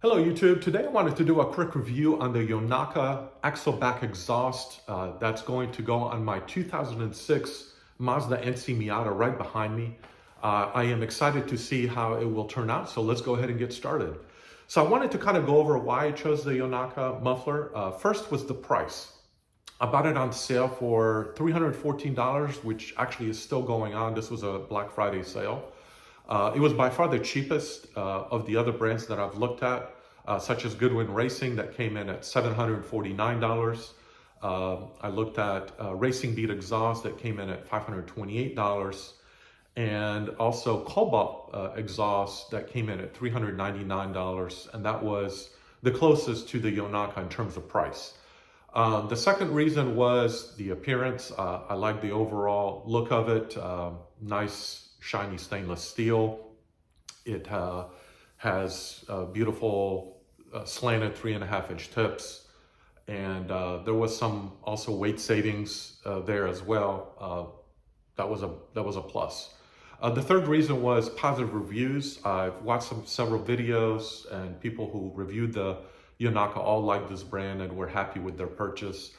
Hello YouTube, today I wanted to do a quick review on the Yonaka Axleback exhaust that's going to go on my 2006 Mazda MX-5 Miata right behind me. I am excited to see how it will turn out, so let's go ahead and get started. So I wanted to kind of go over why I chose the Yonaka muffler. First was the price. I bought it on sale for $314, which actually is still going on. This was a Black Friday sale. It was by far the cheapest of the other brands that I've looked at, such as Goodwin Racing, that came in at $749. I looked at Racing Beat Exhaust that came in at $528, and also Cobalt Exhaust that came in at $399, and that was the closest to the Yonaka in terms of price. The second reason was the appearance. I like the overall look of it. Nice shiny stainless steel. It has beautiful slanted 3.5-inch tips, and there was some also weight savings there as well. That was a plus. The third reason was positive reviews. I've watched several videos, and people who reviewed the Yonaka all liked this brand and were happy with their purchase.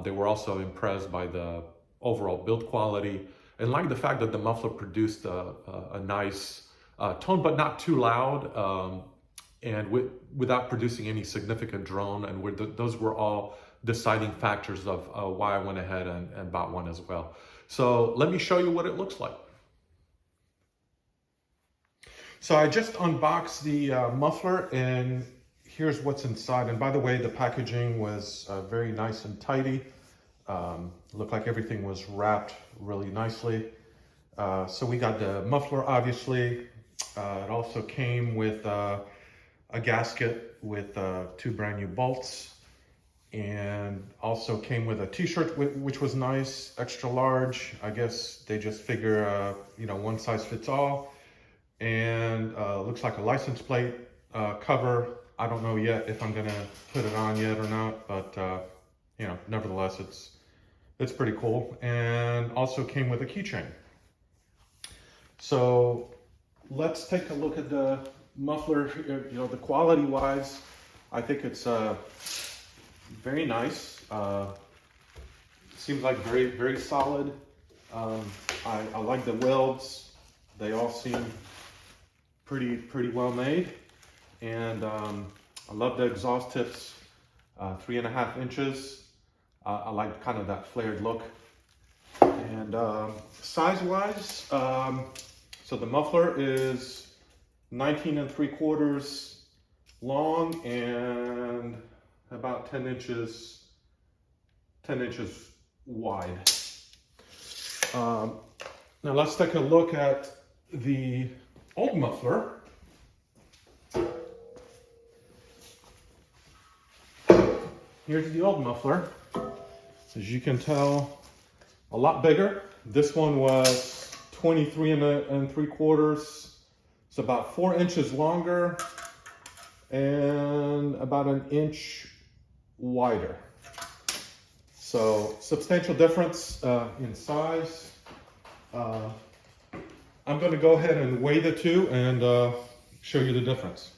They were also impressed by the overall build quality, and like the fact that the muffler produced a nice tone, but not too loud, and without producing any significant drone. And those were all deciding factors of why I went ahead and bought one as well. So let me show you what it looks like. So I just unboxed the muffler, and here's what's inside. And by the way, the packaging was very nice and tidy. Looked like everything was wrapped really nicely. So we got the muffler, obviously. It also came with a gasket with 2 brand new bolts, and also came with a t-shirt, which was nice, extra large. I guess they just figure, one size fits all. And looks like a license plate cover. I don't know yet if I'm gonna put it on yet or not, but nevertheless, it's pretty cool. And also came with a keychain. So let's take a look at the muffler. The quality wise, I think it's very nice. Seems like very, very solid. I like the welds. They all seem pretty well made. And I love the exhaust tips, 3.5 inches. I like kind of that flared look. And size-wise, so the muffler is 19 3/4 long and about 10 inches wide. Now let's take a look at the old muffler. Here's the old muffler. As you can tell, a lot bigger. This one was 23 3/4. It's about 4 inches longer and about 1 inch wider. So substantial difference in size. I'm going to go ahead and weigh the two and show you the difference.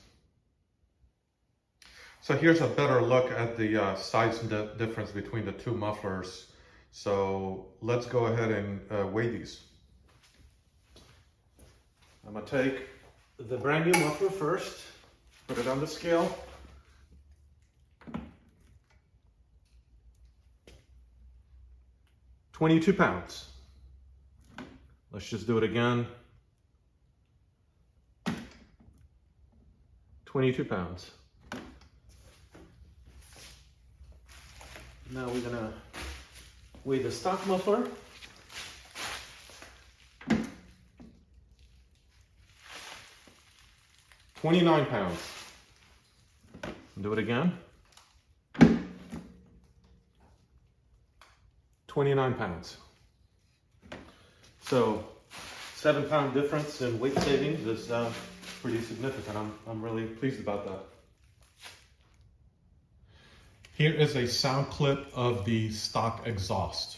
So here's a better look at the size difference between the two mufflers. So let's go ahead and weigh these. I'm gonna take the brand new muffler first, put it on the scale. £22 pounds. Let's just do it again. 22 pounds. Now we're gonna weigh the stock muffler. £29 pounds. Do it again. 29 pounds. So 7-pound difference in weight savings is pretty significant. I'm really pleased about that. Here is a sound clip of the stock exhaust.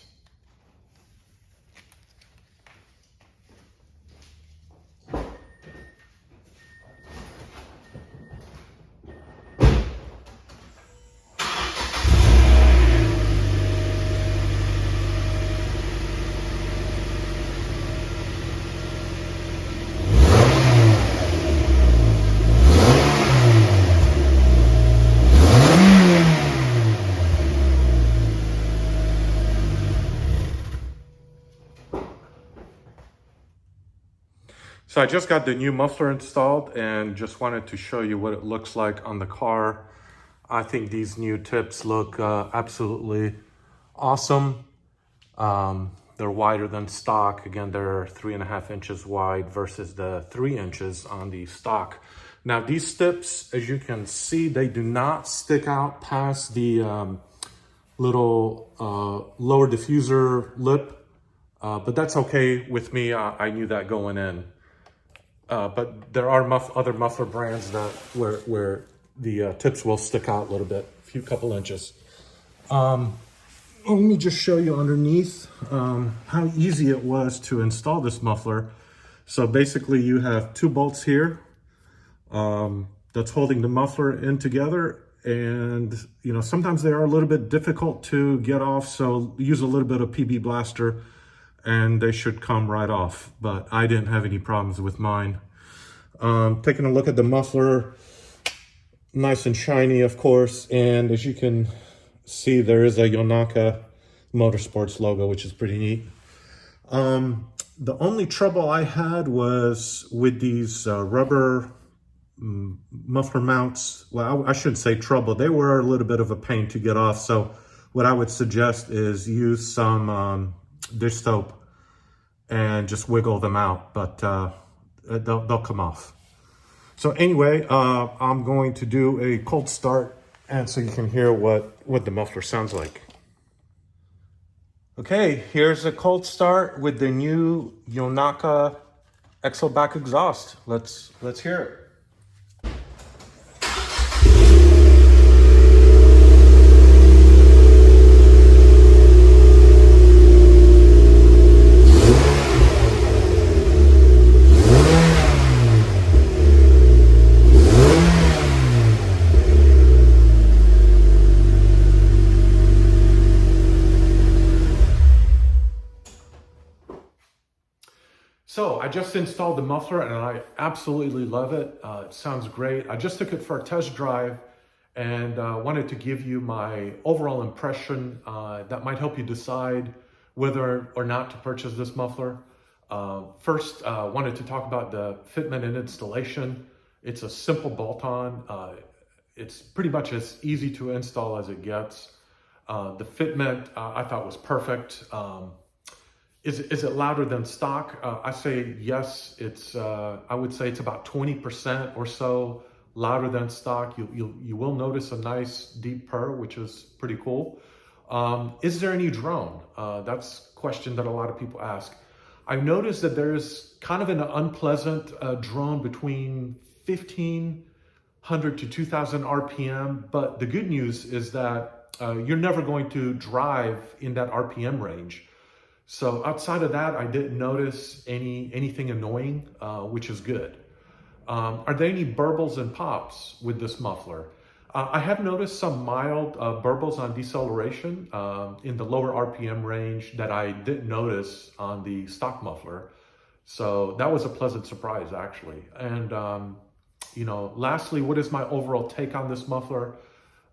So I just got the new muffler installed and just wanted to show you what it looks like on the car. I think these new tips look absolutely awesome. They're wider than stock. Again, they're 3.5 inches wide versus the 3 inches on the stock. Now these tips, as you can see, they do not stick out past the little lower diffuser lip, but that's okay with me. I knew that going in. But there are other muffler brands that where the tips will stick out a little bit, a couple inches. Let me just show you underneath how easy it was to install this muffler. So basically you have 2 bolts here that's holding the muffler in together. And you know, sometimes they are a little bit difficult to get off. So use a little bit of PB Blaster and they should come right off. But I didn't have any problems with mine. Taking a look at the muffler, nice and shiny, of course. And as you can see, there is a Yonaka Motorsports logo, which is pretty neat. The only trouble I had was with these rubber muffler mounts. Well, I shouldn't say trouble. They were a little bit of a pain to get off. So what I would suggest is use some dish soap and just wiggle them out, but they'll come off. So anyway, I'm going to do a cold start, and so you can hear what the muffler sounds like. Okay, here's a cold start with the new Yonaka Axleback exhaust. Let's hear it. So I just installed the muffler and I absolutely love it. It sounds great. I just took it for a test drive and wanted to give you my overall impression that might help you decide whether or not to purchase this muffler. First, wanted to talk about the fitment and installation. It's a simple bolt-on. It's pretty much as easy to install as it gets. The fitment I thought was perfect. Is it louder than stock? I say yes. It's I would say it's about 20% or so louder than stock. You will notice a nice deep purr, which is pretty cool. Is there any drone? That's a question that a lot of people ask. I've noticed that there's kind of an unpleasant drone between 1,500 to 2,000 RPM. But the good news is that you're never going to drive in that RPM range. So outside of that, I didn't notice anything annoying, which is good. Are there any burbles and pops with this muffler? I have noticed some mild burbles on deceleration in the lower RPM range that I didn't notice on the stock muffler. So that was a pleasant surprise, actually. And, you know, lastly, what is my overall take on this muffler?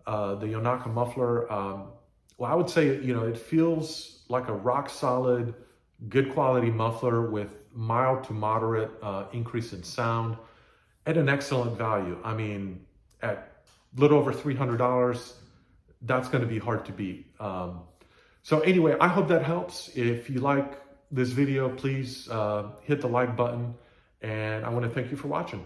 The Yonaka muffler, well, I would say, you know, it feels like a rock solid, good quality muffler with mild to moderate increase in sound at an excellent value. I mean, at a little over $300, that's going to be hard to beat. So anyway, I hope that helps. If you like this video, please hit the like button, and I want to thank you for watching.